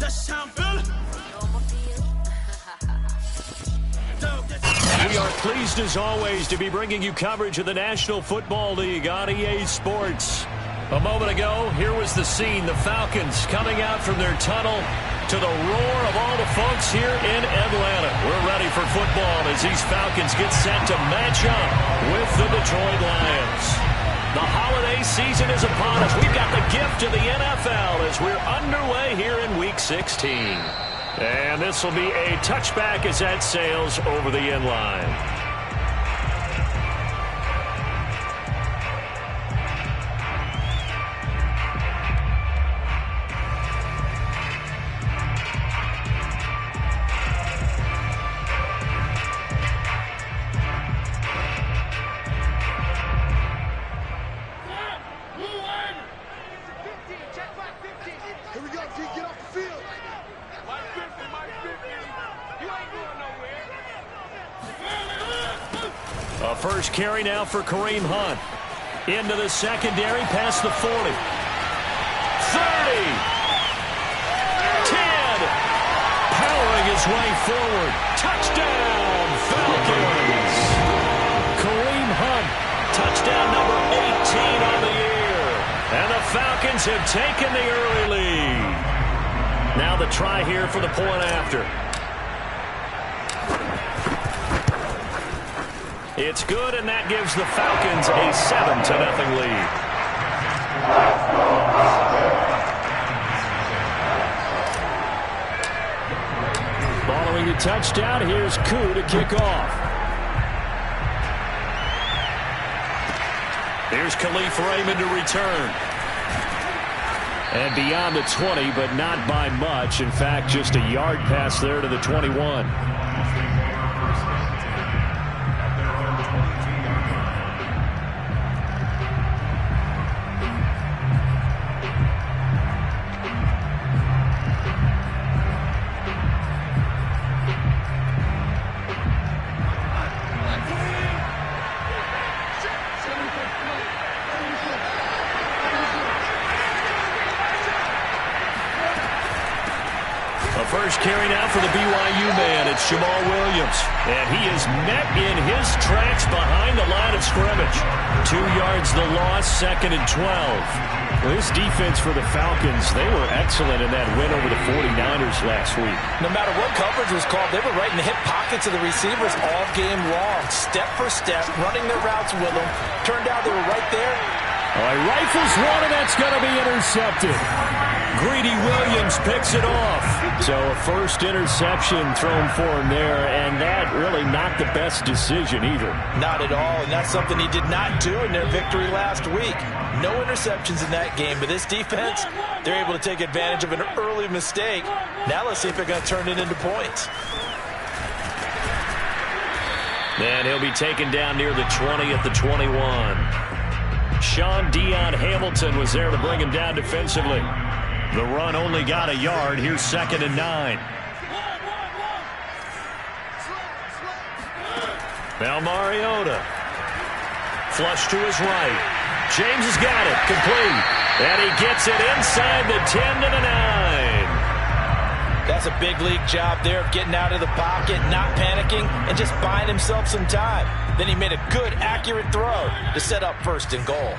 We are pleased as always to be bringing you coverage of the National Football League on EA Sports. A moment ago, here was the scene. The Falcons coming out from their tunnel to the roar of all the folks here in Atlanta. We're ready for football as these Falcons get set to match up with the Detroit Lions. The holiday season is upon us. We've got the gift of the NFL as we're underway here in Week 16. And this will be a touchback as that sails over the end line. A first carry now for Kareem Hunt. Into the secondary, past the 40. 30. 10. Powering his way forward. Touchdown, Falcons. Kareem Hunt, touchdown number 18 on the year. And the Falcons have taken the early lead. Now the try here for the point after. It's good, and that gives the Falcons a 7-0 lead. Following the touchdown, here's Koo to kick off. Here's Khalif Raymond to return. And beyond the 20, but not by much. In fact, just a yard pass there to the 21. First carry now for the BYU man. It's Jamal Williams. And he is met in his tracks behind the line of scrimmage. 2 yards the loss, 2nd and 12. Well, this defense for the Falcons, they were excellent in that win over the 49ers last week. No matter what coverage was called, they were right in the hip pockets of the receivers all game long. Step for step, running their routes with them. Turned out they were right there. All right, rifles one, and that's going to be intercepted. Greedy Williams picks it off. So a first interception thrown for him there, and that really not the best decision either. Not at all, and that's something he did not do in their victory last week. No interceptions in that game, but this defense, they're able to take advantage of an early mistake. Now let's see if they're going to turn it into points. And he'll be taken down near the 20 at the 21. Sean Dion Hamilton was there to bring him down defensively. The run only got a yard. Here's 2nd and 9. Now Mariota. Flush to his right. James has got it. Complete. And he gets it inside the 10 to the 9. That's a big league job there of getting out of the pocket, not panicking, and just buying himself some time. Then he made a good, accurate throw to set up 1st and goal.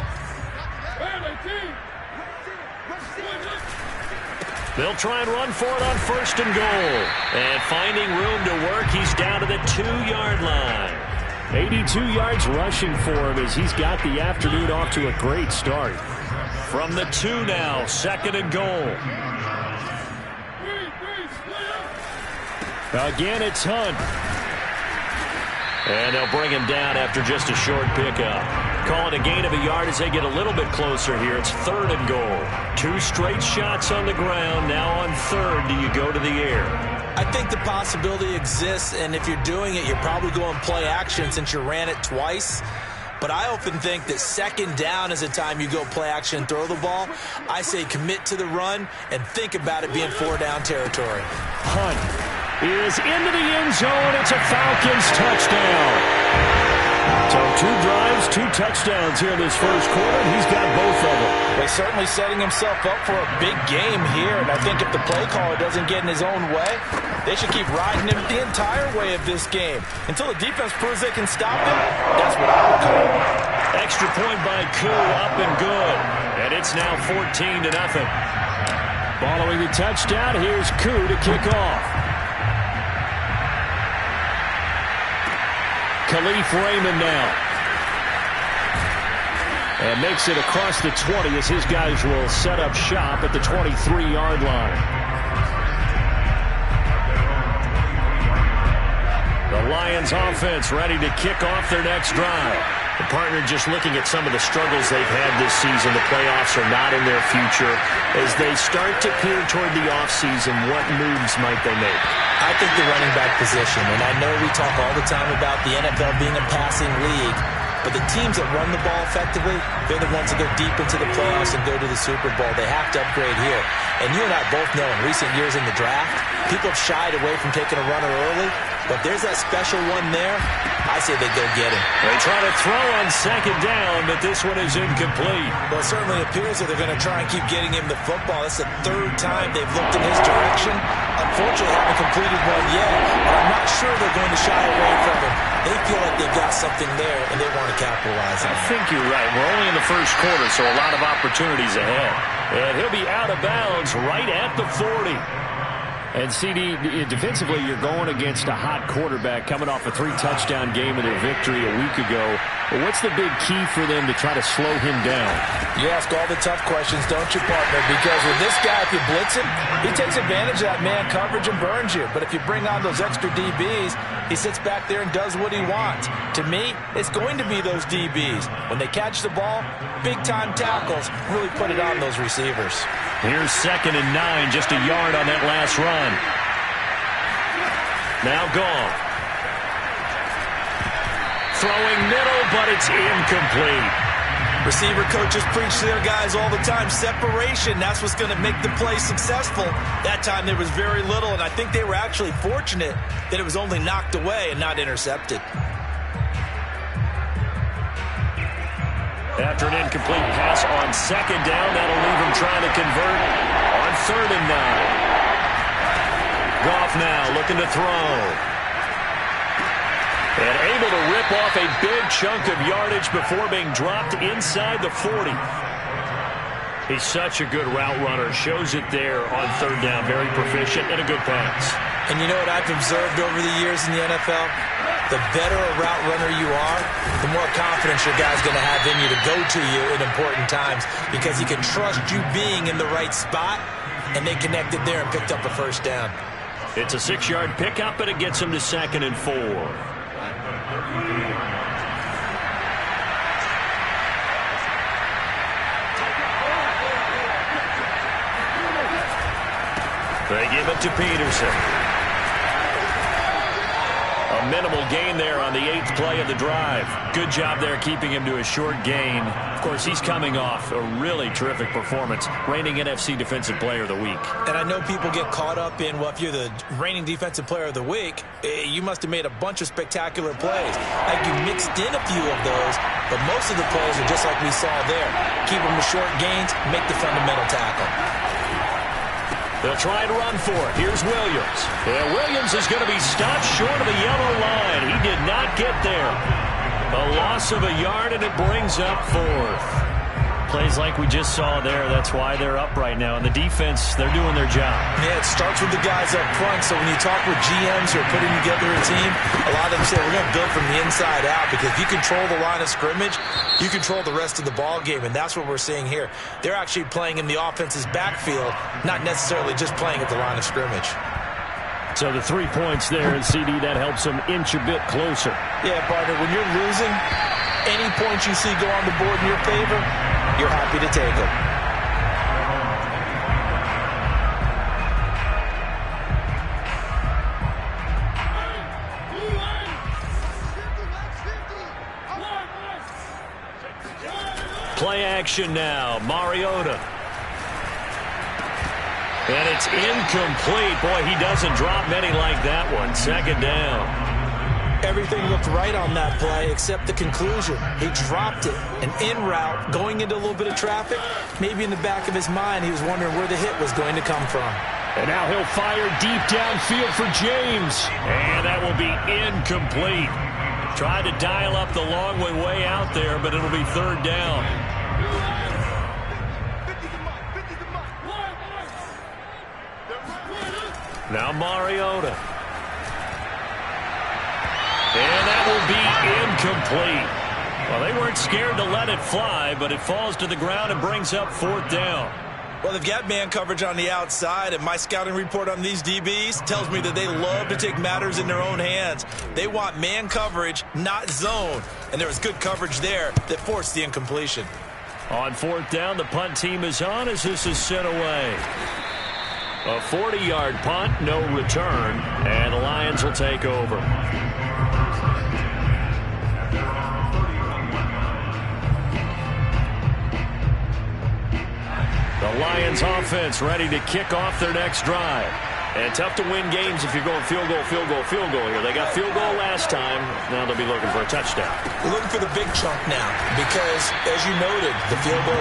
They'll try and run for it on 1st and goal. And finding room to work, he's down to the 2-yard line. 82 yards rushing for him as he's got the afternoon off to a great start. From the 2 now, 2nd and goal. Again, it's Hunt. And they'll bring him down after just a short pickup. Call it a gain of a yard as they get a little bit closer here. It's 3rd and goal. 2 straight shots on the ground. Now on 3rd, do you go to the air? I think the possibility exists, and if you're doing it, you're probably going play action since you ran it twice. But I often think that 2nd down is the time you go play action and throw the ball. I say commit to the run and think about it being 4-down territory. Hunt is into the end zone. It's a Falcons touchdown. So 2 drives, 2 touchdowns here in this first quarter. He's got both of them. He's certainly setting himself up for a big game here. And I think if the play caller doesn't get in his own way, they should keep riding him the entire way of this game. Until the defense proves they can stop him, that's what I would call. Extra point by Koo, up and good. And it's now 14-0. Following the touchdown, here's Koo to kick off. Khalif Raymond now. And makes it across the 20 as his guys will set up shop at the 23-yard line. The Lions offense ready to kick off their next drive. The partner just looking at some of the struggles they've had this season. The playoffs are not in their future. As they start to peer toward the offseason, what moves might they make? I think the running back position, and I know we talk all the time about the NFL being a passing league, but the teams that run the ball effectively, they're the ones that go deep into the playoffs and go to the Super Bowl. They have to upgrade here. And you and I both know in recent years in the draft, people have shied away from taking a runner early, but there's that special one there. I say they go get him. They try to throw on second down, but this one is incomplete. Well, it certainly appears that they're going to try and keep getting him the football. That's the 3rd time they've looked in his direction. Unfortunately, haven't completed one yet, but I'm not sure they're going to shy away from him. They feel like they've got something there, and they want to capitalize on it. I think you're right. We're only in the first quarter, so a lot of opportunities ahead. And he'll be out of bounds right at the 40. And, CD, defensively, you're going against a hot quarterback coming off a 3-touchdown game in their victory a week ago. But what's the big key for them to try to slow him down? You ask all the tough questions, don't you, partner? Because with this guy, if you blitz him, he takes advantage of that man coverage and burns you. But if you bring on those extra DBs, he sits back there and does what he wants. To me, it's going to be those DBs. When they catch the ball, big-time tackles really put it on those receivers. Here's 2nd and 9, just a yard on that last run. Now gone. Throwing middle, but it's incomplete. Receiver coaches preach to their guys all the time. Separation, that's what's going to make the play successful. That time there was very little, and I think they were actually fortunate that it was only knocked away and not intercepted. After an incomplete pass on 2nd down, that'll leave him trying to convert on 3rd and 9. Goff now looking to throw. And able to rip off a big chunk of yardage before being dropped inside the 40. He's such a good route runner. Shows it there on 3rd down. Very proficient and a good pass. And you know what I've observed over the years in the NFL? The better a route runner you are, the more confidence your guy's going to have in you to go to you in important times because he can trust you being in the right spot, and they connected there and picked up a 1st down. It's a 6-yard pickup, and it gets him to 2nd and 4. They give it to Peterson. A minimal gain there on the 8th play of the drive. Good job there keeping him to a short gain. Of course, he's coming off a really terrific performance. Reigning NFC Defensive Player of the Week. And I know people get caught up in, well, if you're the reigning Defensive Player of the Week, you must have made a bunch of spectacular plays. Like you mixed in a few of those, but most of the plays are just like we saw there. Keep them to short gains, make the fundamental tackle. They'll try and run for it. Here's Williams. Yeah, Williams is going to be stopped short of the yellow line. He did not get there. A loss of a yard, and it brings up 4th. Plays like we just saw there. That's why they're up right now. And the defense, they're doing their job. Yeah, it starts with the guys up front. So when you talk with GMs who are putting together a team, a lot of them say, we're going to build from the inside out, because if you control the line of scrimmage, you control the rest of the ball game, and that's what we're seeing here. They're actually playing in the offense's backfield, not necessarily just playing at the line of scrimmage. So the 3 points there, and CD, that helps them inch a bit closer. Yeah, partner, when you're losing, any points you see go on the board in your favor, you're happy to take them. Play action now. Mariota. And it's incomplete. Boy, he doesn't drop many like that one. 2nd down. Everything looked right on that play except the conclusion. He dropped it. An in route going into a little bit of traffic. Maybe in the back of his mind he was wondering where the hit was going to come from. And now he'll fire deep downfield for James. And that will be incomplete. Tried to dial up the long way out there, but it'll be third down. Now Mariota. And that will be incomplete. Well, they weren't scared to let it fly, but it falls to the ground and brings up fourth down. Well, they've got man coverage on the outside, and my scouting report on these DBs tells me that they love to take matters in their own hands. They want man coverage, not zone. And there was good coverage there that forced the incompletion. On fourth down, the punt team is on as this is sent away. A 40-yard punt, no return, and the Lions will take over. The Lions offense ready to kick off their next drive. And tough to win games if you're going field goal here. They got field goal last time. Now they'll be looking for a touchdown. We're looking for the big chunk now because, as you noted, the field goal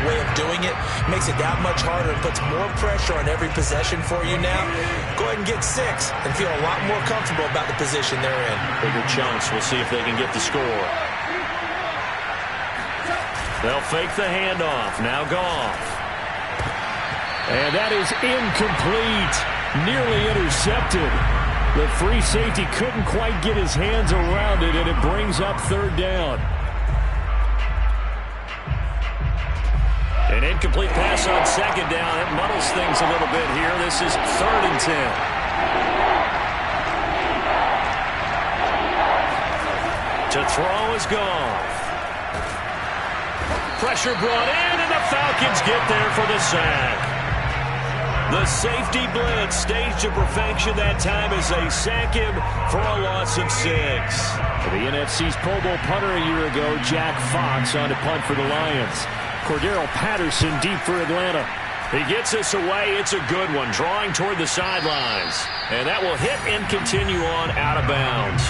way of doing it makes it that much harder and puts more pressure on every possession for you now. Go ahead and get 6 and feel a lot more comfortable about the position they're in. Bigger chunks. We'll see if they can get the score. They'll fake the handoff. Now Goff. And that is incomplete. Nearly intercepted. The free safety couldn't quite get his hands around it, and it brings up third down. An incomplete pass on second down. It muddles things a little bit here. This is 3rd and 10. To throw is Goff. Pressure brought in, and the Falcons get there for the sack. The safety blitz staged to perfection that time as they sack him for a loss of 6. The NFC's Pro Bowl punter a year ago, Jack Fox, on to punt for the Lions. Cordero Patterson deep for Atlanta. He gets this away. It's a good one, drawing toward the sidelines. And that will hit and continue on out of bounds.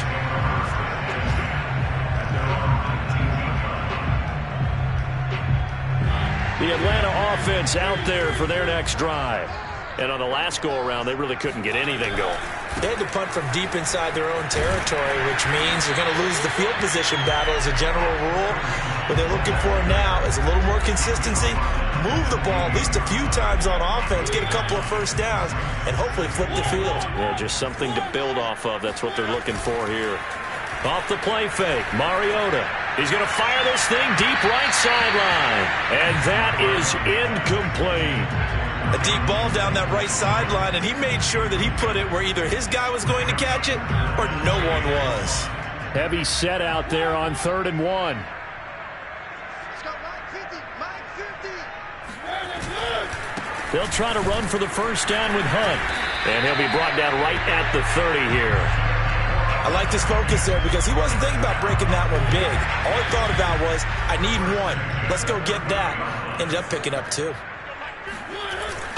The Atlanta offense out there for their next drive. And on the last go-around, they really couldn't get anything going. They had to punt from deep inside their own territory, which means they're going to lose the field position battle as a general rule. What they're looking for now is a little more consistency, move the ball at least a few times on offense, get a couple of first downs, and hopefully flip the field. Yeah, just something to build off of. That's what they're looking for here. Off the play fake, Mariota. He's going to fire this thing deep right sideline. And that is incomplete. A deep ball down that right sideline, and he made sure that he put it where either his guy was going to catch it or no one was. Heavy set out there on 3rd and 1. They'll try to run for the first down with Hunt. And he'll be brought down right at the 30 here. I like this focus there because he wasn't thinking about breaking that one big. All he thought about was, I need 1. Let's go get that. Ended up picking up 2.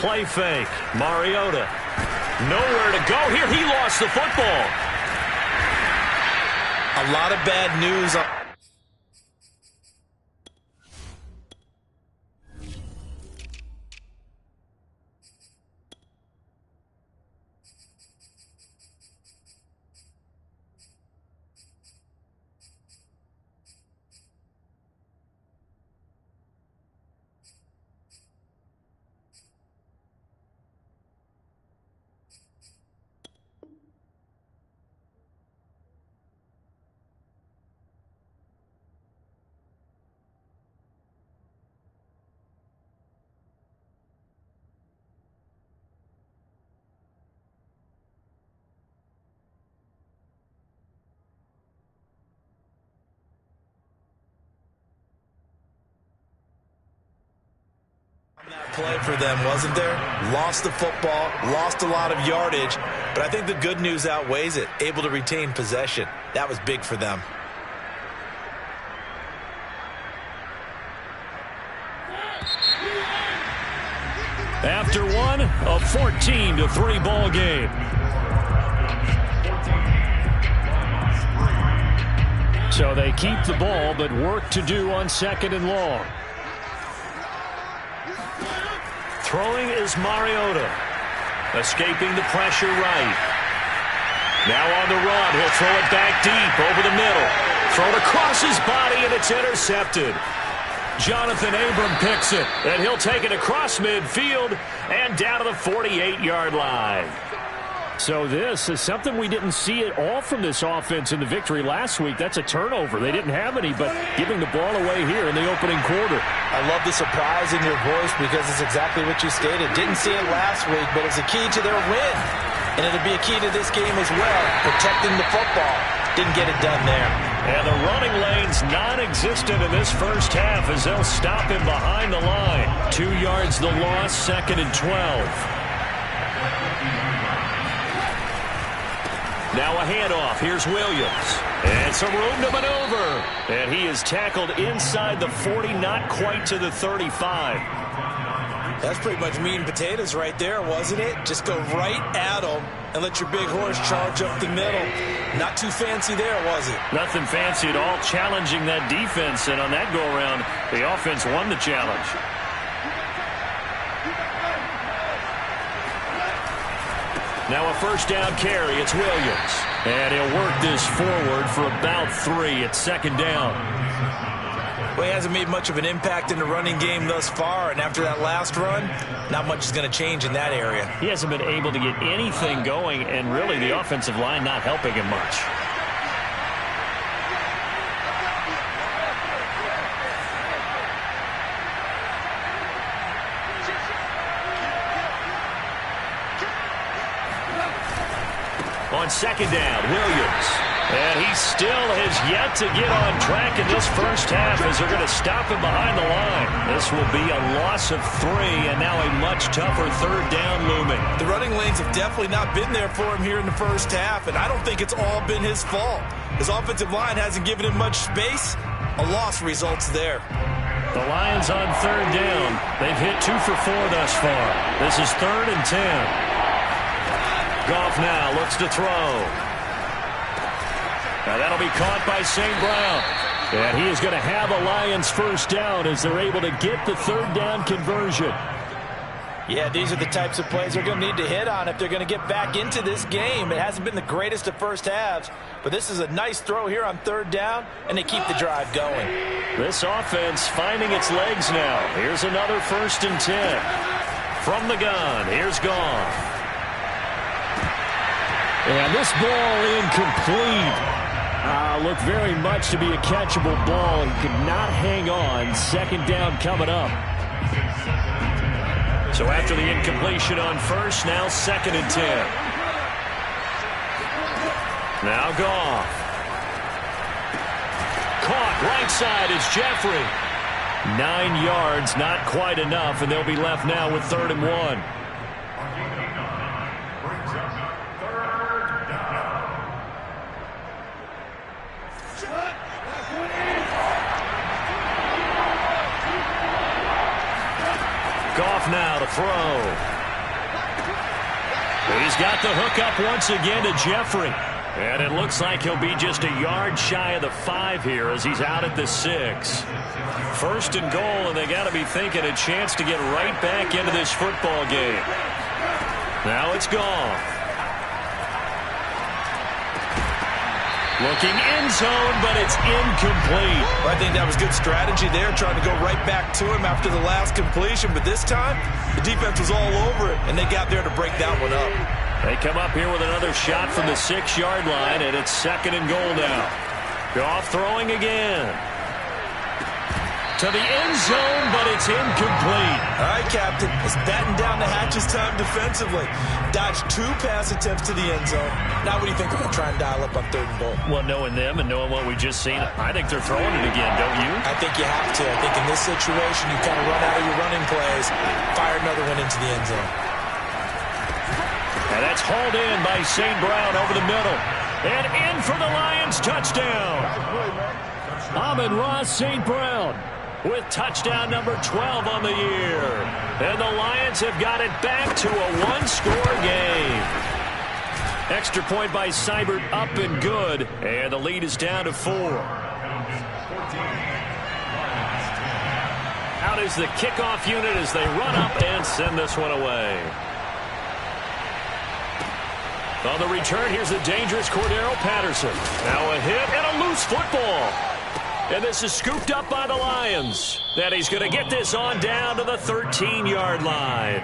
Play fake. Mariota. Nowhere to go here. He lost the football. A lot of bad news. That play for them, wasn't there? Lost the football, lost a lot of yardage, but I think the good news outweighs it. Able to retain possession. That was big for them. After one, a 14-3 ball game. So they keep the ball, but work to do on 2nd and long. Throwing is Mariota. Escaping the pressure right. Now on the run. He'll throw it back deep over the middle. Thrown across his body, and it's intercepted. Jonathan Abram picks it, and he'll take it across midfield and down to the 48-yard line. So this is something we didn't see at all from this offense in the victory last week. That's a turnover. They didn't have any, but giving the ball away here in the opening quarter. I love the surprise in your voice because it's exactly what you stated. Didn't see it last week, but it's a key to their win. And it'll be a key to this game as well, protecting the football. Didn't get it done there. And the running lane's non-existent in this first half as they'll stop him behind the line. 2 yards the loss, 2nd and 12. Now a handoff. Here's Williams. And some room to maneuver. And he is tackled inside the 40, not quite to the 35. That's pretty much meat and potatoes right there, wasn't it? Just go right at him and let your big horse charge up the middle. Not too fancy there, was it? Nothing fancy at all, challenging that defense. And on that go-around, the offense won the challenge. Now a first down carry. It's Williams. And he'll work this forward for about 3. It's 2nd down. Well, he hasn't made much of an impact in the running game thus far. And after that last run, not much is going to change in that area. He hasn't been able to get anything going, and really the offensive line not helping him much. On 2nd down, Williams. And he still has yet to get on track in this first half as they're going to stop him behind the line. This will be a loss of 3, and now a much tougher 3rd down looming. The running lanes have definitely not been there for him here in the first half, and I don't think it's all been his fault. His offensive line hasn't given him much space. A loss results there. The Lions on 3rd down. They've hit 2 for 4 thus far. This is 3rd and 10. Goff now looks to throw. Now that'll be caught by St. Brown. And he is going to have a Lions first down as they're able to get the 3rd down conversion. Yeah, these are the types of plays they're going to need to hit on if they're going to get back into this game. It hasn't been the greatest of first halves, but this is a nice throw here on 3rd down, and they keep the drive going. This offense finding its legs now. Here's another 1st and 10. From the gun, here's Goff. And this ball incomplete. Looked very much to be a catchable ball. He could not hang on. 2nd down coming up. So after the incompletion on 1st, now 2nd and 10. Now Goff. Caught right side is Jeffrey. 9 yards, not quite enough, and they'll be left now with 3rd and 1. Goff now to throw. He's got the hook up once again to Jeffrey. And it looks like he'll be just a yard shy of the 5 here as he's out at the 6. 1st and goal, and they got to be thinking a chance to get right back into this football game. Now it's Goff. Looking end zone, but it's incomplete. Well, I think that was good strategy there, trying to go right back to him after the last completion. But this time, the defense was all over it, and they got there to break that one up. They come up here with another shot from the 6-yard line, and it's 2nd and goal now. Goff throwing again. To the end zone, but it's incomplete. All right, Captain. It's batten down the hatches time defensively. Dodged 2 pass attempts to the end zone. Now what do you think they're going to try and dial up on 3rd and goal? Well, knowing them and knowing what we just seen, I think they're throwing it again, don't you? I think you have to. I think in this situation, you kind of run out of your running plays, fire another one into the end zone. And that's hauled in by St. Brown over the middle. And in for the Lions touchdown. Amon-Ra St. Brown with touchdown number 12 on the year. And the Lions have got it back to a 1-score game. Extra point by Seibert up and good. And the lead is down to 4. Out is the kickoff unit as they run up and send this one away. On the return, here's the dangerous Cordero Patterson. Now a hit and a loose football. And this is scooped up by the Lions. And he's going to get this on down to the 13-yard line.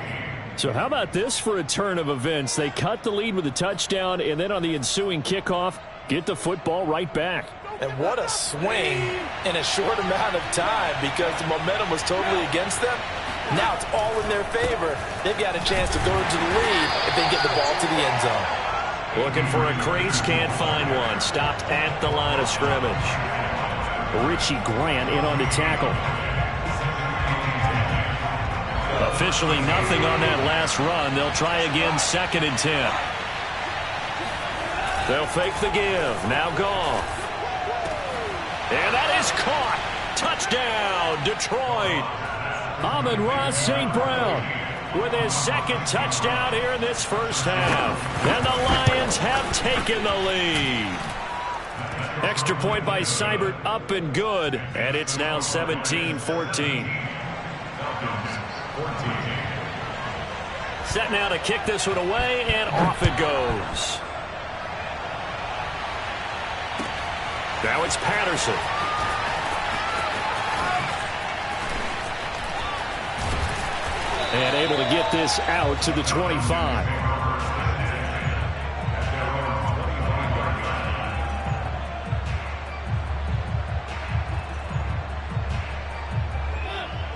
So how about this for a turn of events? They cut the lead with a touchdown, and then on the ensuing kickoff, get the football right back. And what a swing in a short amount of time because the momentum was totally against them. Now it's all in their favor. They've got a chance to go into the lead if they get the ball to the end zone. Looking for a crease, can't find one. Stopped at the line of scrimmage. Richie Grant in on the tackle. Officially nothing on that last run. They'll try again, 2nd and 10. They'll fake the give. Now Goff. And that is caught. Touchdown, Detroit. Amon-Ra St. Brown with his 2nd touchdown here in this first half. And the Lions have taken the lead. Extra point by Seibert, up and good. And it's now 17-14. Set now to kick this one away, and off it goes. Now it's Patterson. And able to get this out to the 25.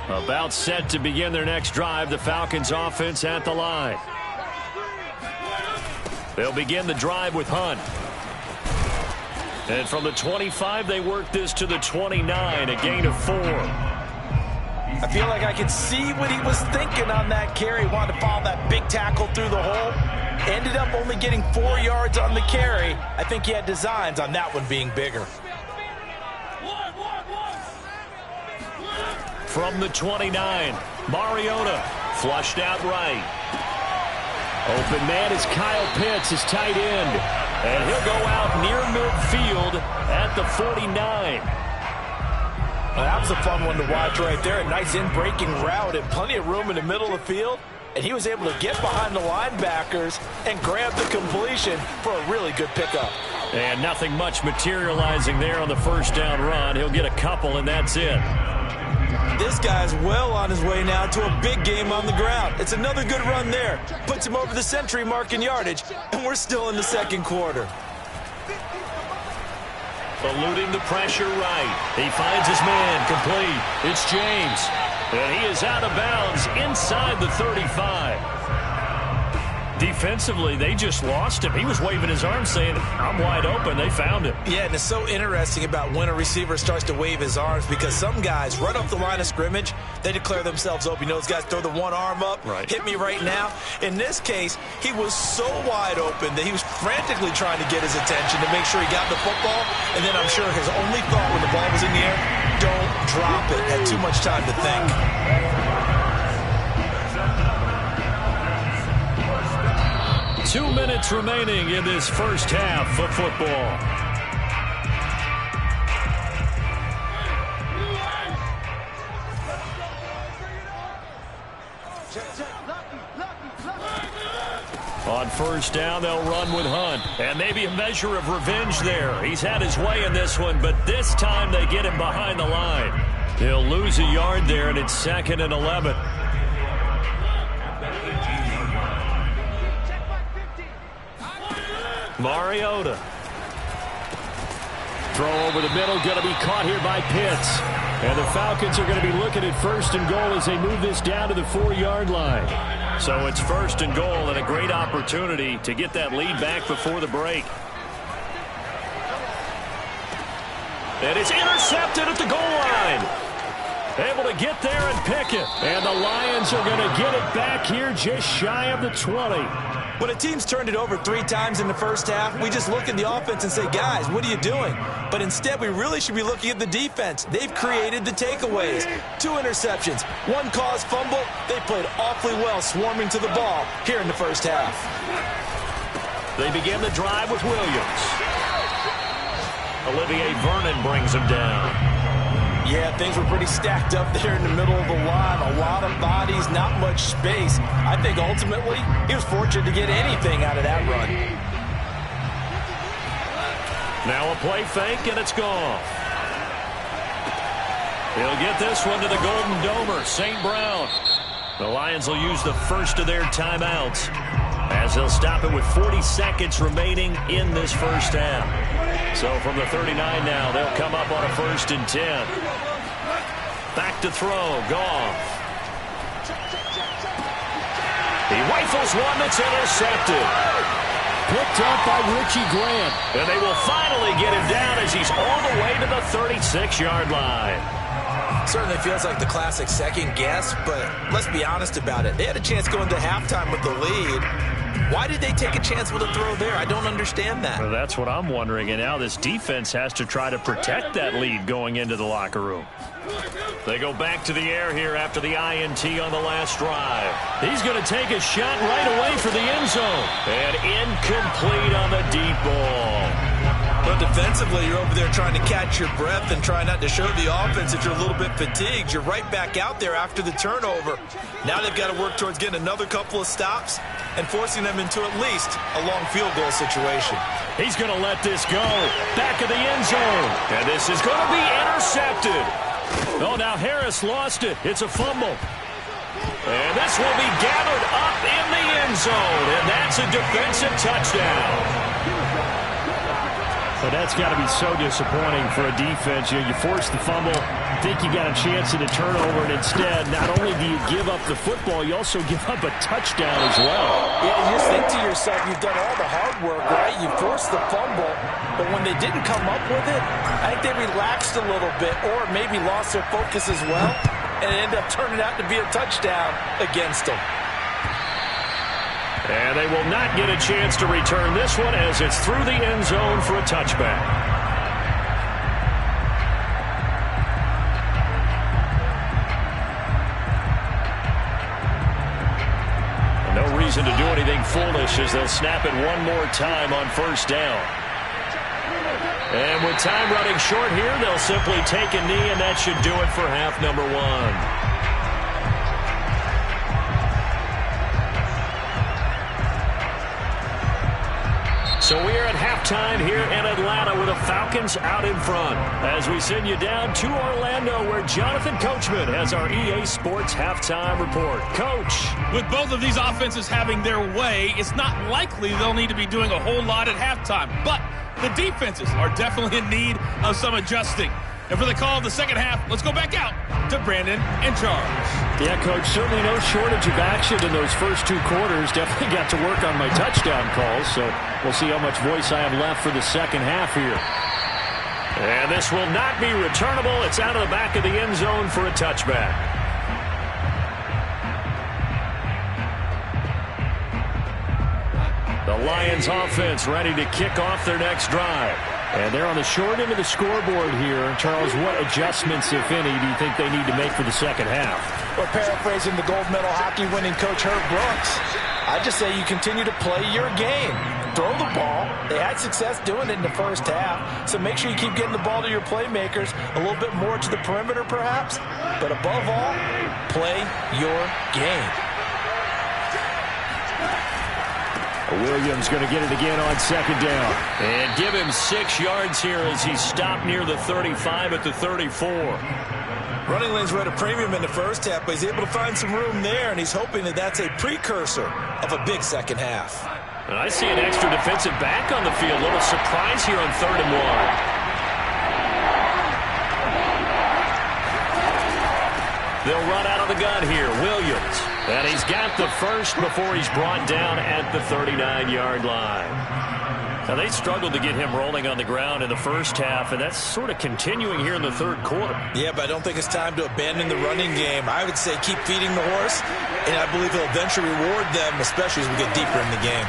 About set to begin their next drive, the Falcons offense at the line. They'll begin the drive with Hunt. And from the 25, they work this to the 29, a gain of 4. I feel like I could see what he was thinking on that carry. Wanted to follow that big tackle through the hole. Ended up only getting 4 yards on the carry. I think he had designs on that one being bigger. From the 29, Mariota flushed out right. Open man is Kyle Pitts, his tight end. And he'll go out near midfield at the 49. Well, that was a fun one to watch right there. A nice in-breaking route and plenty of room in the middle of the field. And he was able to get behind the linebackers and grab the completion for a really good pickup. And nothing much materializing there on the first down run. He'll get a couple, and that's it. This guy's well on his way now to a big game on the ground. It's another good run there. Puts him over the century mark in yardage, and we're still in the second quarter. Eluding the pressure right. He finds his man complete. It's James. And he is out of bounds inside the 35. Defensively, they just lost him. He was waving his arms saying, I'm wide open. They found him. Yeah, and it's so interesting about when a receiver starts to wave his arms because some guys right off the line of scrimmage, they declare themselves open. You know, those guys throw the one arm up, right. Hit me right now. In this case, he was so wide open that he was frantically trying to get his attention to make sure he got the football. And then I'm sure his only thought when the ball was in the air, don't drop it. Had too much time to think. 2 minutes remaining in this first half of football. On first down, they'll run with Hunt. And maybe a measure of revenge there. He's had his way in this one, but this time they get him behind the line. He'll lose a yard there, and it's 2nd and 11. Mariota. Throw over the middle, going to be caught here by Pitts. And the Falcons are going to be looking at 1st and goal as they move this down to the 4-yard line. So it's 1st and goal and a great opportunity to get that lead back before the break. And it's intercepted at the goal line. Able to get there and pick it. And the Lions are going to get it back here just shy of the 20. When a team's turned it over 3 times in the first half, we just look at the offense and say, guys, what are you doing? But instead, we really should be looking at the defense. They've created the takeaways. 2 interceptions, 1 caused fumble. They played awfully well swarming to the ball here in the first half. They begin the drive with Williams. Olivier Vernon brings him down. Yeah, things were pretty stacked up there in the middle of the line. A lot of bodies, not much space. I think ultimately he was fortunate to get anything out of that run. Now a play fake, and it's gone. He'll get this one to the Golden Domer, St. Brown. The Lions will use the first of their timeouts as they'll stop it with 40 seconds remaining in this first half. So from the 39 now, they'll come up on a 1st and 10. Back to throw, Goff. He rifles one that's intercepted. Picked up by Richie Grant. And they will finally get him down as he's all the way to the 36-yard line. Certainly feels like the classic second guess, but let's be honest about it. They had a chance going to halftime with the lead. Why did they take a chance with a throw there? I don't understand that. Well, that's what I'm wondering. And now this defense has to try to protect that lead going into the locker room. They go back to the air here after the INT on the last drive. He's going to take a shot right away for the end zone. And incomplete on the deep ball. But defensively, you're over there trying to catch your breath and try not to show the offense that you're a little bit fatigued. You're right back out there after the turnover. Now they've got to work towards getting another couple of stops and forcing them into at least a long field goal situation. He's going to let this go. Back of the end zone. And this is going to be intercepted. Oh, now Harris lost it. It's a fumble. And this will be gathered up in the end zone. And that's a defensive touchdown. But that's got to be so disappointing for a defense. You force the fumble, think you got a chance at a turnover, and instead, not only do you give up the football, you also give up a touchdown as well. Yeah, you just think to yourself, you've done all the hard work, right? You forced the fumble, but when they didn't come up with it, I think they relaxed a little bit or maybe lost their focus as well, and it ended up turning out to be a touchdown against them. And they will not get a chance to return this one as it's through the end zone for a touchback. No reason to do anything foolish as they'll snap it one more time on 1st down. And with time running short here, they'll simply take a knee, and that should do it for half number 1. So we are at halftime here in Atlanta with the Falcons out in front as we send you down to Orlando where Jonathan Coachman has our EA Sports halftime report. Coach. With both of these offenses having their way, it's not likely they'll need to be doing a whole lot at halftime. But the defenses are definitely in need of some adjusting. And for the call of the second half, let's go back out to Brandon in charge. Yeah, Coach, certainly no shortage of action in those first 2 quarters. Definitely got to work on my touchdown calls, so we'll see how much voice I have left for the second half here. And this will not be returnable. It's out of the back of the end zone for a touchback. The Lions offense ready to kick off their next drive. And they're on the short end of the scoreboard here. Charles, what adjustments, if any, do you think they need to make for the second half? Well, paraphrasing the gold medal hockey winning coach Herb Brooks, I just say you continue to play your game. Throw the ball. They had success doing it in the first half, so make sure you keep getting the ball to your playmakers, a little bit more to the perimeter perhaps, but above all, play your game. Williams going to get it again on 2nd down. And give him 6 yards here as he stopped near the 35 at the 34. Running lanes were at a premium in the first half, but he's able to find some room there, and he's hoping that that's a precursor of a big second half. And I see an extra defensive back on the field. A little surprise here on 3rd and 1. They'll run out of the gun here. Williams. And he's got the first before he's brought down at the 39-yard line. Now, they struggled to get him rolling on the ground in the first half, and that's sort of continuing here in the 3rd quarter. Yeah, but I don't think it's time to abandon the running game. I would say keep feeding the horse, and I believe he'll eventually reward them, especially as we get deeper in the game.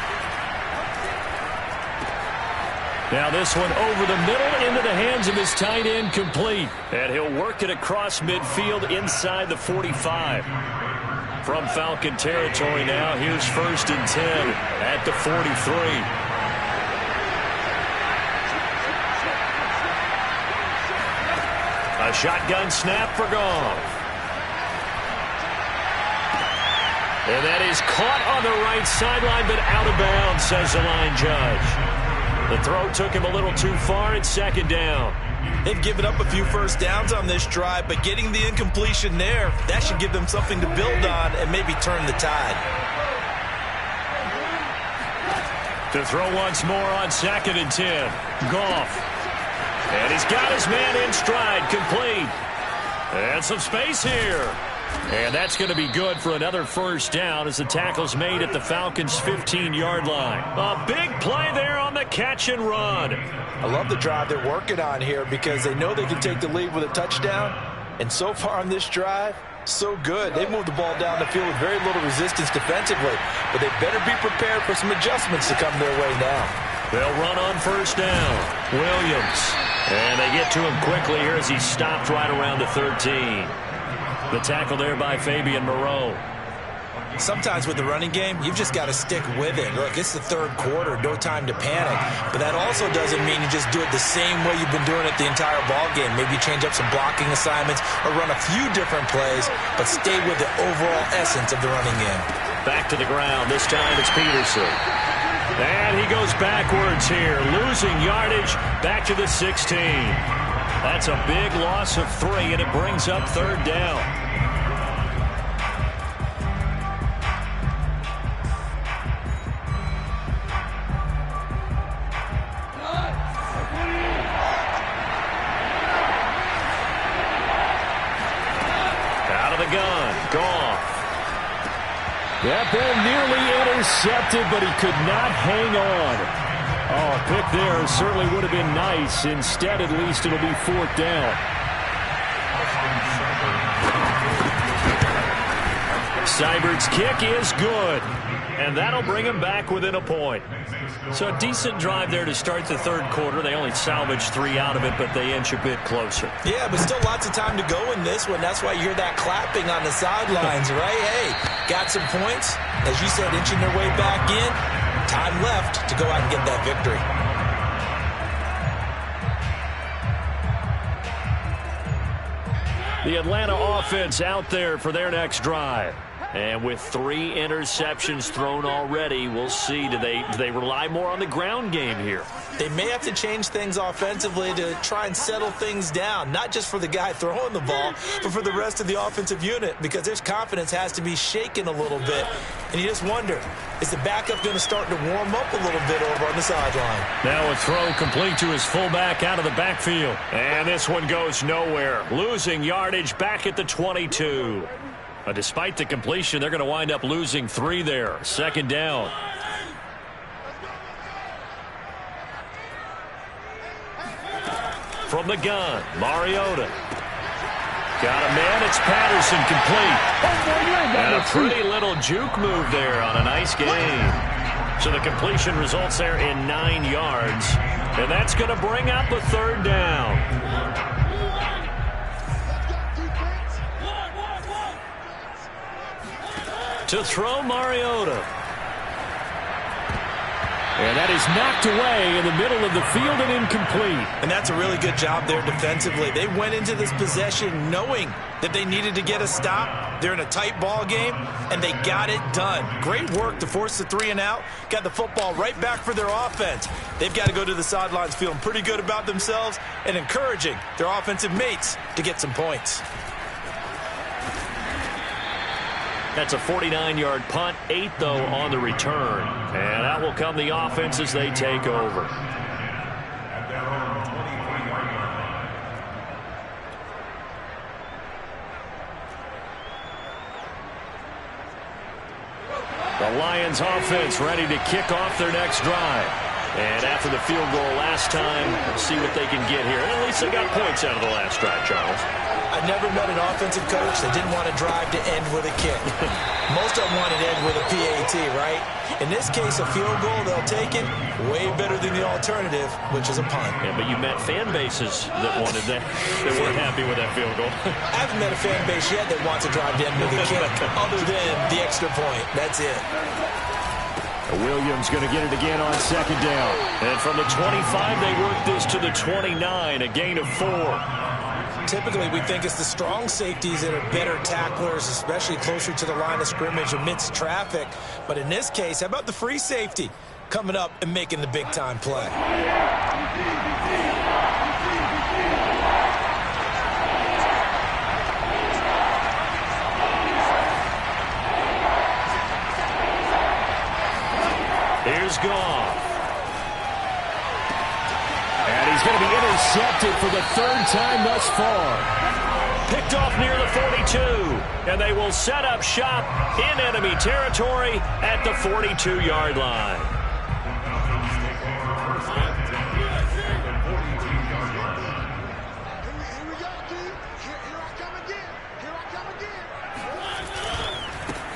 Now this one over the middle into the hands of his tight end, complete. And he'll work it across midfield inside the 45. From Falcon territory now, here's 1st and 10 at the 43. A shotgun snap for Goff. And that is caught on the right sideline, but out of bounds, says the line judge. The throw took him a little too far. It's second down. They've given up a few first downs on this drive, but getting the incompletion there, that should give them something to build on and maybe turn the tide. To throw once more on 2nd and 10. Goff. And he's got his man in stride, complete. And some space here. And that's going to be good for another first down as the tackle's made at the Falcons' 15-yard line. A big play there on the catch and run. I love the drive they're working on here because they know they can take the lead with a touchdown. And so far on this drive, so good. They moved the ball down the field with very little resistance defensively. But they better be prepared for some adjustments to come their way now. They'll run on first down. Williams. And they get to him quickly here as he stopped right around the 13. The tackle there by Fabian Moreau. Sometimes with the running game, you've just got to stick with it. Look, it's the third quarter, no time to panic. But that also doesn't mean you just do it the same way you've been doing it the entire ball game. Maybe change up some blocking assignments or run a few different plays, but stay with the overall essence of the running game. Back to the ground. This time it's Peterson. And he goes backwards here, losing yardage back to the 16. That's a big loss of 3, and it brings up third down. Out of the gun, Goff. That ball nearly intercepted, but he could not hang on. Oh, a pick there certainly would have been nice. Instead, at least it'll be 4th down. Seibert's kick is good, and that'll bring him back within a point. So a decent drive there to start the third quarter. They only salvaged 3 out of it, but they inch a bit closer. Yeah, but still lots of time to go in this one. That's why you hear that clapping on the sidelines, right? Hey, got some points. As you said, inching their way back in. Time left to go out and get that victory. The Atlanta offense out there for their next drive. And with 3 interceptions thrown already, we'll see. Do they rely more on the ground game here? They may have to change things offensively to try and settle things down, not just for the guy throwing the ball, but for the rest of the offensive unit, because their confidence has to be shaken a little bit. And you just wonder, is the backup going to start to warm up a little bit over on the sideline? Now a throw complete to his fullback out of the backfield. And this one goes nowhere. Losing yardage back at the 22. Despite the completion, they're going to wind up losing 3 there. 2nd down. From the gun, Mariota. Got a man, it's Patterson, complete. And a pretty little juke move there on a nice game. So the completion results there in 9 yards. And that's going to bring up a 3rd down. To throw Mariota. And that is knocked away in the middle of the field and incomplete. And that's a really good job there defensively. They went into this possession knowing that they needed to get a stop. They're in a tight ball game, and they got it done. Great work to force the 3 and out. Got the football right back for their offense. They've got to go to the sidelines feeling pretty good about themselves and encouraging their offensive mates to get some points. That's a 49-yard punt, 8, though, on the return. And that will come the offense as they take over. The Lions offense ready to kick off their next drive. And after the field goal last time, we'll see what they can get here. And at least they got points out of the last drive, Charles. I've never met an offensive coach that didn't want to drive to end with a kick. Most of them want to end with a PAT, right? In this case, a field goal, they'll take it. Way better than the alternative, which is a punt. Yeah, but you met fan bases that wanted that. They weren't happy with that field goal. I haven't met a fan base yet that wants to drive to end with a kick other than the extra point. That's it. Williams going to get it again on 2nd down. And from the 25, they work this to the 29, a gain of 4. Typically, we think it's the strong safeties that are better tacklers, especially closer to the line of scrimmage amidst traffic. But in this case, how about the free safety coming up and making the big-time play? Here's Goff. And he's going to be intercepted for the third time thus far. Picked off near the 42. And they will set up shop in enemy territory at the 42-yard line.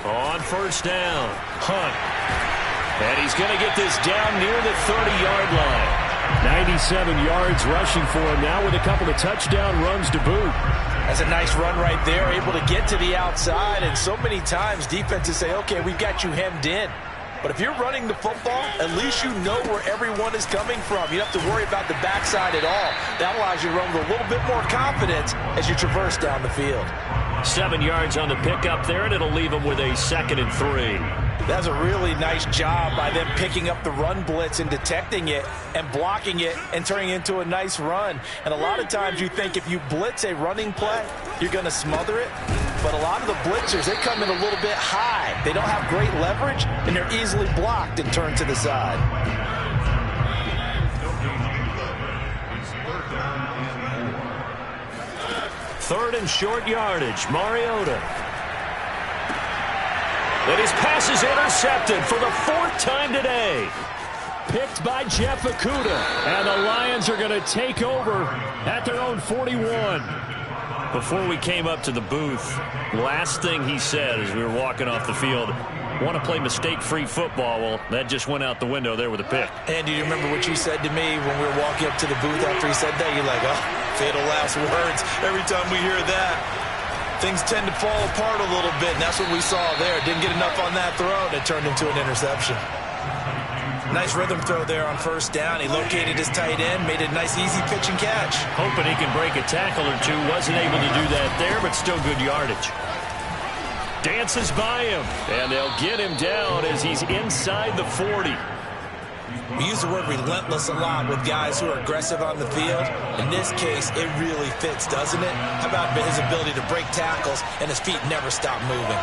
On first down, Hunt. And he's going to get this down near the 30-yard line. 97 yards rushing for him now with a couple of touchdown runs to boot. That's a nice run right there, able to get to the outside. And so many times defenses say, okay, we've got you hemmed in. But if you're running the football, at least you know where everyone is coming from. You don't have to worry about the backside at all. That allows you to run with a little bit more confidence as you traverse down the field. 7 yards on the pickup there, and it'll leave them with a 2nd and 3. That's a really nice job by them picking up the run blitz and detecting it and blocking it and turning it into a nice run. And a lot of times you think if you blitz a running play, you're going to smother it. But a lot of the blitzers, they come in a little bit high. They don't have great leverage, and they're easily blocked and turned to the side. Third and short yardage, Mariota. And his pass is intercepted for the 4th time today. Picked by Jeff Okudah. And the Lions are going to take over at their own 41. Before we came up to the booth, last thing he said as we were walking off the field, want to play mistake-free football. Well, that just went out the window there with a pick. And do you remember what you said to me when we were walking up to the booth after he said that? You're like, oh, fatal last words. Every time we hear that, things tend to fall apart a little bit, and that's what we saw there. Didn't get enough on that throw, and it turned into an interception. Nice rhythm throw there on first down. He located his tight end, made a nice easy pitch and catch. Hoping he can break a tackle or two. Wasn't able to do that there, but still good yardage. Dances by him, and they'll get him down as he's inside the 40. We use the word relentless a lot with guys who are aggressive on the field. In this case, it really fits, doesn't it? How about his ability to break tackles and his feet never stop moving?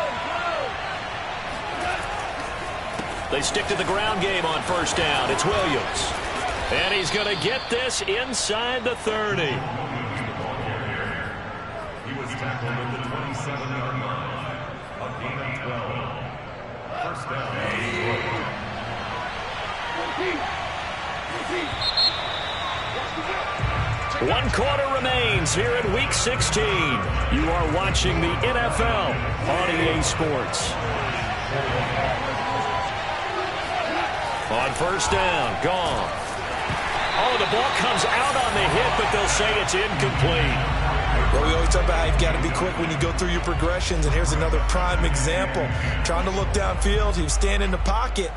They stick to the ground game on first down. It's Williams. And he's going to get this inside the 30. He was tackled at the 27-yard line. A gain of 12. First down. 1 quarter remains here in Week 16. You are watching the NFL on EA Sports. On first down, Goff. Oh, the ball comes out on the hit, but they'll say it's incomplete. Well, we always talk about how you've got to be quick when you go through your progressions, and here's another prime example. Trying to look downfield, he was standing in the pocket,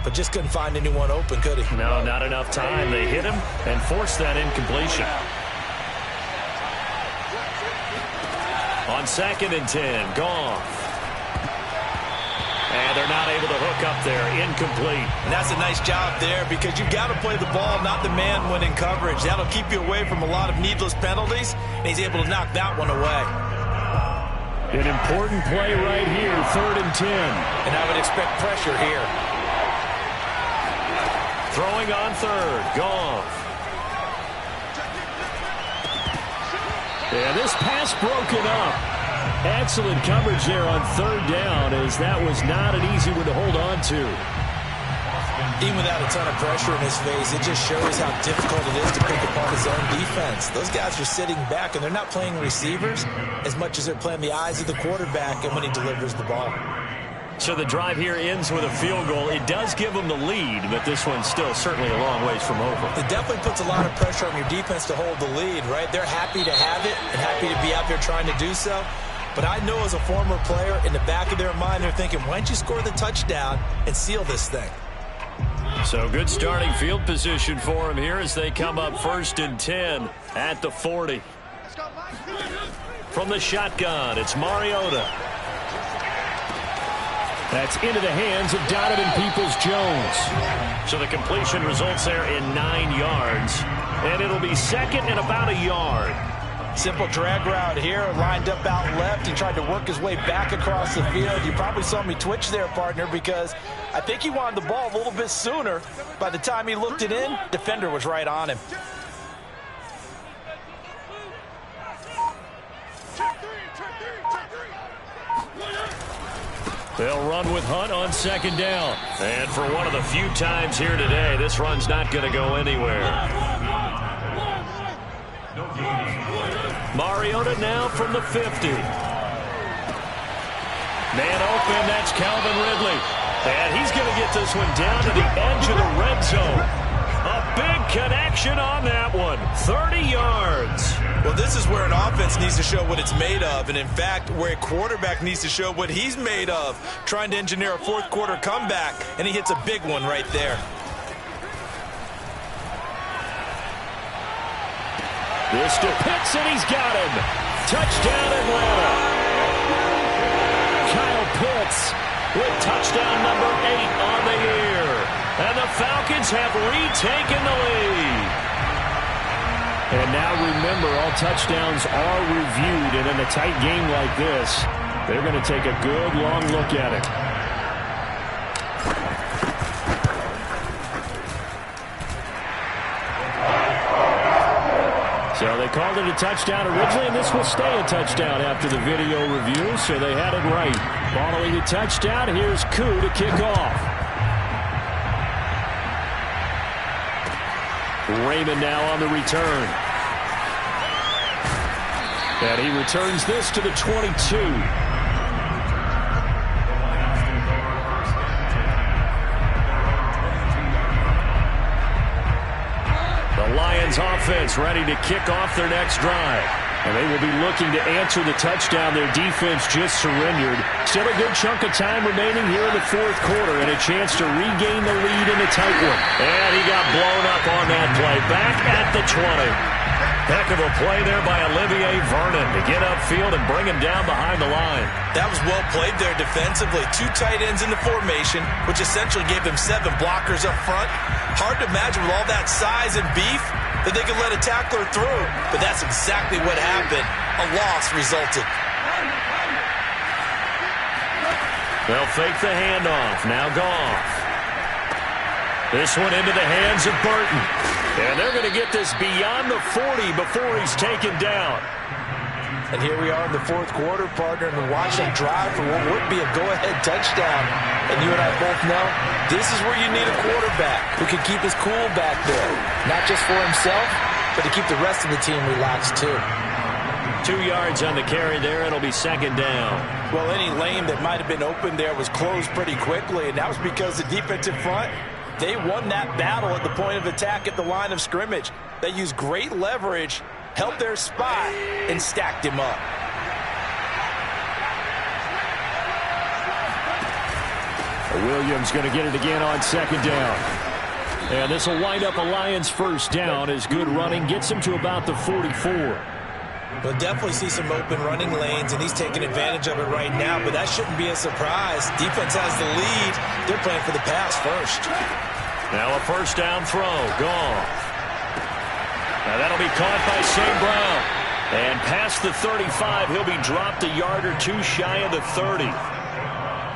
but just couldn't find anyone open, could he? No, not enough time. They hit him and forced that incompletion. On 2nd and 10, Goff. And they're not able to hook up there. Incomplete. And that's a nice job there because you've got to play the ball, not the man when in coverage. That'll keep you away from a lot of needless penalties, and he's able to knock that one away. An important play right here, 3rd and 10. And I would expect pressure here. Throwing on 3rd, Goff. And this pass broken up. Excellent coverage there on 3rd down, as that was not an easy one to hold on to. Even without a ton of pressure in his face, it just shows how difficult it is to pick apart his own defense. Those guys are sitting back, and they're not playing receivers as much as they're playing the eyes of the quarterback and when he delivers the ball. So the drive here ends with a field goal. It does give them the lead, but this one's still certainly a long ways from over. It definitely puts a lot of pressure on your defense to hold the lead, right? They're happy to have it and happy to be out there trying to do so. But I know as a former player, in the back of their mind, they're thinking, why don't you score the touchdown and seal this thing? So good starting field position for them here as they come up 1st and 10 at the 40. From the shotgun, it's Mariota. That's into the hands of Donovan Peoples-Jones. So the completion results there in 9 yards. And it'll be second and about a yard. Simple drag route here, lined up out left. He tried to work his way back across the field. You probably saw me twitch there, partner, because I think he wanted the ball a little bit sooner. By the time he looked it in, defender was right on him. They'll run with Hunt on second down. And for one of the few times here today, this run's not going to go anywhere. Mariota now from the 50. Man open, that's Calvin Ridley. And he's going to get this one down to the edge of the red zone. A big connection on that one. 30 yards. Well, this is where an offense needs to show what it's made of. And, in fact, where a quarterback needs to show what he's made of. Trying to engineer a fourth-quarter comeback. And he hits a big one right there. This to Pitts, and he's got him. Touchdown, Atlanta. Kyle Pitts with touchdown number 8 on the year. And the Falcons have retaken the lead. And now remember, all touchdowns are reviewed. And in a tight game like this, they're going to take a good long look at it. So they called it a touchdown originally, and this will stay a touchdown after the video review, so they had it right. Following the touchdown, here's Koo to kick off. Raymond now on the return. And he returns this to the 22. The Lions offense ready to kick off their next drive. And they will be looking to answer the touchdown their defense just surrendered. Still a good chunk of time remaining here in the fourth quarter and a chance to regain the lead in a tight one. And he got blown up on that play. Back at the 20. Heck of a play there by Olivier Vernon to get upfield and bring him down behind the line. That was well played there defensively. 2 tight ends in the formation, which essentially gave them 7 blockers up front. Hard to imagine with all that size and beef that they could let a tackler through. But that's exactly what happened. A loss resulted. They'll fake the handoff. Now Goff. This one into the hands of Burton. And they're going to get this beyond the 40 before he's taken down. And here we are in the fourth quarter, partner, and watch them drive for what would be a go-ahead touchdown. And you and I both know this is where you need a quarterback who can keep his cool back there. Not just for himself, but to keep the rest of the team relaxed too. 2 yards on the carry there. It'll be second down. Well, any lane that might have been open there was closed pretty quickly, and that was because the defensive front, they won that battle at the point of attack at the line of scrimmage. They used great leverage, held their spot, and stacked him up. Williams going to get it again on second down. And this will wind up a Lions first down as good running gets him to about the 44. We'll definitely see some open running lanes, and he's taking advantage of it right now, but that shouldn't be a surprise. Defense has the lead. They're playing for the pass first. Now a first down throw. Goff. Now that'll be caught by St. Brown. And past the 35, he'll be dropped a yard or 2 shy of the 30.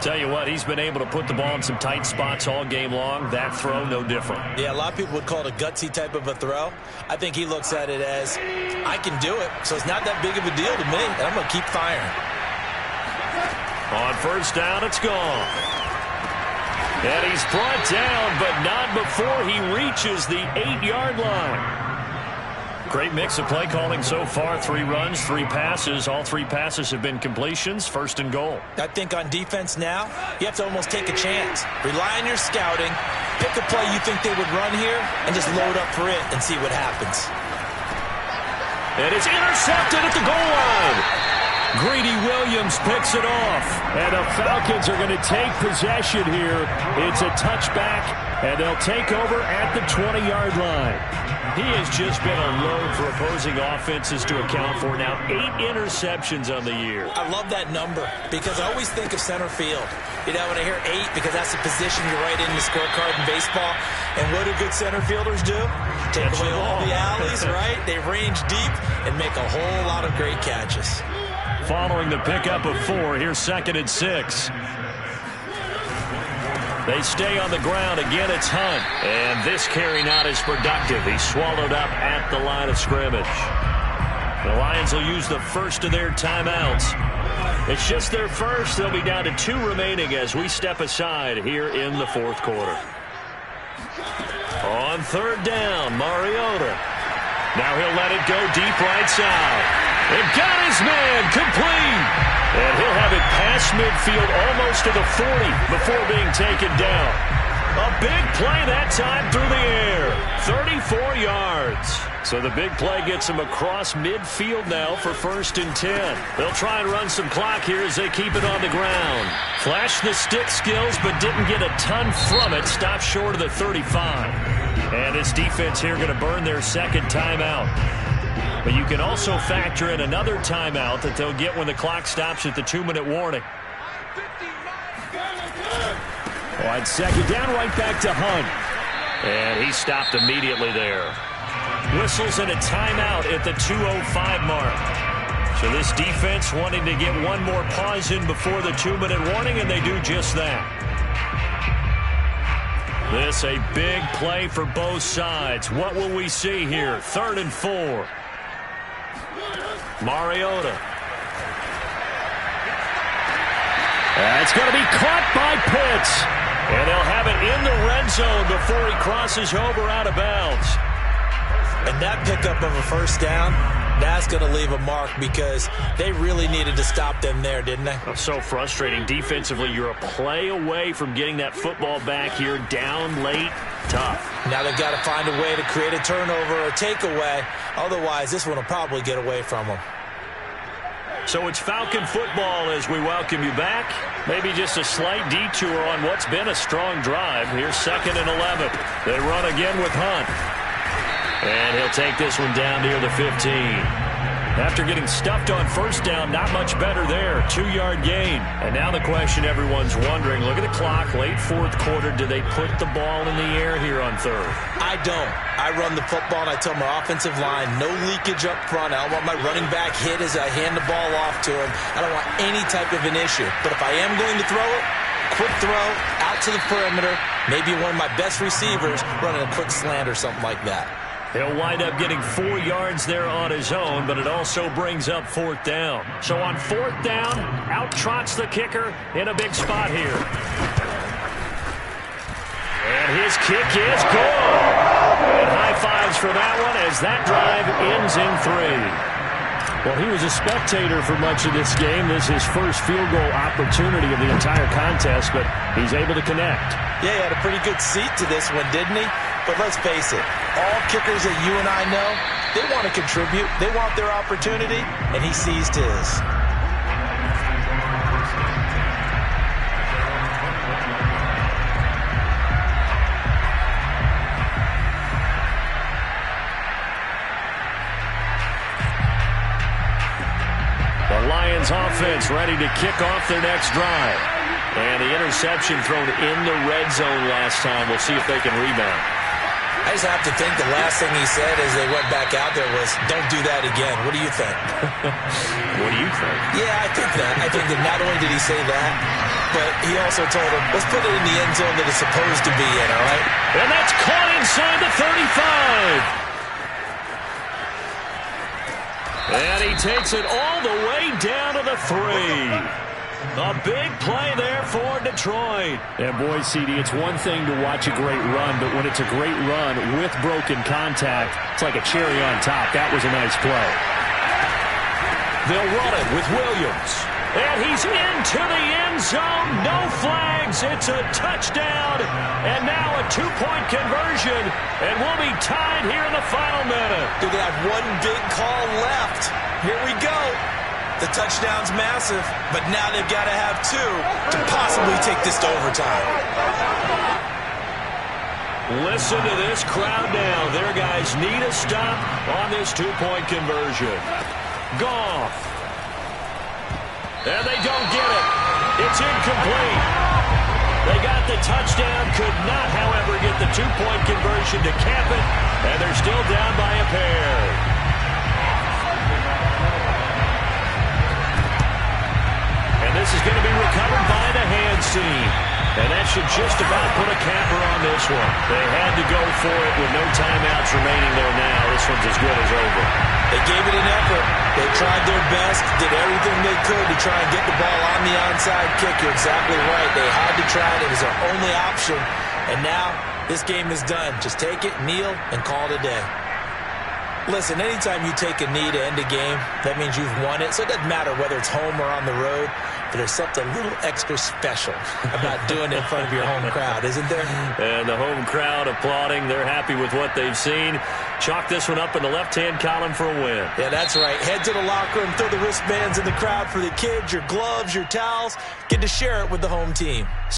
Tell you what, he's been able to put the ball in some tight spots all game long. That throw, no different. Yeah, a lot of people would call it a gutsy type of a throw. I think he looks at it as, I can do it, so it's not that big of a deal to me, and I'm going to keep firing. On first down, it's gone. And he's brought down, but not before he reaches the 8-yard line. Great mix of play calling so far. 3 runs, 3 passes. All 3 passes have been completions. First and goal. I think on defense now, you have to almost take a chance. Rely on your scouting. Pick a play you think they would run here and just load up for it and see what happens. And it's intercepted at the goal line. Greedy Williams picks it off. And the Falcons are going to take possession here. It's a touchback And they'll take over at the 20-yard line. He has just been a load for opposing offenses to account for. Now 8 interceptions on the year. I love that number because I always think of center field. You know, when I hear 8, because that's the position you write in the scorecard in baseball. And what do good center fielders do? Take away all the alleys, right? They range deep and make a whole lot of great catches. Following the pickup of 4, here's 2nd and 6. They stay on the ground. Again, it's Hunt. And this carry not as productive. He's swallowed up at the line of scrimmage. The Lions will use the first of their timeouts. It's just their first. They'll be down to 2 remaining as we step aside here in the 4th quarter. On 3rd down, Mariota. Now he'll let it go deep right side. And got his man complete. And he'll have it past midfield almost to the 40 before being taken down. A big play that time through the air. 34 yards. So the big play gets him across midfield now for 1st and 10. They'll try and run some clock here as they keep it on the ground. Flashed the stick skills but didn't get a ton from it. Stopped short of the 35. And this defense here going to burn their 2nd timeout. But you can also factor in another timeout that they'll get when the clock stops at the 2-minute warning. On 2nd down, right back to Hunt. And he stopped immediately there. Whistles and a timeout at the 2:05 mark. So this defense wanting to get one more pause in before the 2-minute warning, and they do just that. This a big play for both sides. What will we see here? 3rd and 4. Mariota. It's going to be caught by Pitts. And they'll have it in the red zone before he crosses over out of bounds. And that pickup of a 1st down, that's going to leave a mark because they really needed to stop them there, didn't they? So frustrating. Defensively, you're a play away from getting that football back here down late. Tough. Now they've got to find a way to create a turnover or takeaway. Otherwise, this one will probably get away from them. So it's Falcon football as we welcome you back. Maybe just a slight detour on what's been a strong drive. Here's 2nd and 11. They run again with Hunt. And he'll take this one down near the 15. After getting stuffed on 1st down, not much better there. 2-yard gain. And now the question everyone's wondering, look at the clock, late 4th quarter. Do they put the ball in the air here on 3rd? I don't. I run the football, and I tell my offensive line, no leakage up front. I don't want my running back hit as I hand the ball off to him. I don't want any type of an issue. But if I am going to throw it, quick throw, out to the perimeter, maybe one of my best receivers running a quick slant or something like that. He'll wind up getting 4 yards there on his own, but it also brings up 4th down. So on 4th down, out trots the kicker in a big spot here. And his kick is good. And high fives for that one as that drive ends in 3. Well, he was a spectator for much of this game. This is his first field goal opportunity of the entire contest, but he's able to connect. Yeah, he had a pretty good seat to this one, didn't he? But let's face it, all kickers that you and I know, they want to contribute. They want their opportunity, and he seized his. The Lions offense ready to kick off their next drive. And the interception thrown in the red zone last time. We'll see if they can rebound. I just have to think the last thing he said as they went back out there was, don't do that again. What do you think? What do you think? Yeah, I think that. I think that not only did he say that, but he also told him, let's put it in the end zone that it's supposed to be in, all right? And that's caught inside the 35. And he takes it all the way down to the 3. A big play there for Detroit. And boy, CD, it's one thing to watch a great run, but when it's a great run with broken contact, it's like a cherry on top. That was a nice play. They'll run it with Williams. And he's into the end zone. No flags. It's a touchdown. And now a 2-point conversion. And we'll be tied here in the final minute. Do they have one big call left? Here we go. The touchdown's massive, but now they've got to have 2 to possibly take this to overtime. Listen to this crowd now. Their guys need a stop on this two-point conversion. Goff. And they don't get it. It's incomplete. They got the touchdown, could not, however, get the two-point conversion to cap it, and they're still down by a pair. And this is going to be recovered by the hands team. And that should just about put a capper on this one. They had to go for it with no timeouts remaining there now. This one's as good as over. They gave it an effort. They tried their best, did everything they could to try and get the ball on the onside kick. You're exactly right. They had to try it. It was their only option. And now this game is done. Just take it, kneel, and call it a day. Listen, anytime you take a knee to end a game, that means you've won it. So it doesn't matter whether it's home or on the road. But there's something a little extra special about doing it in front of your home crowd, isn't there? And the home crowd applauding. They're happy with what they've seen. Chalk this one up in the left-hand column for a win. Yeah, that's right. Head to the locker room, throw the wristbands in the crowd for the kids, your gloves, your towels. Get to share it with the home team.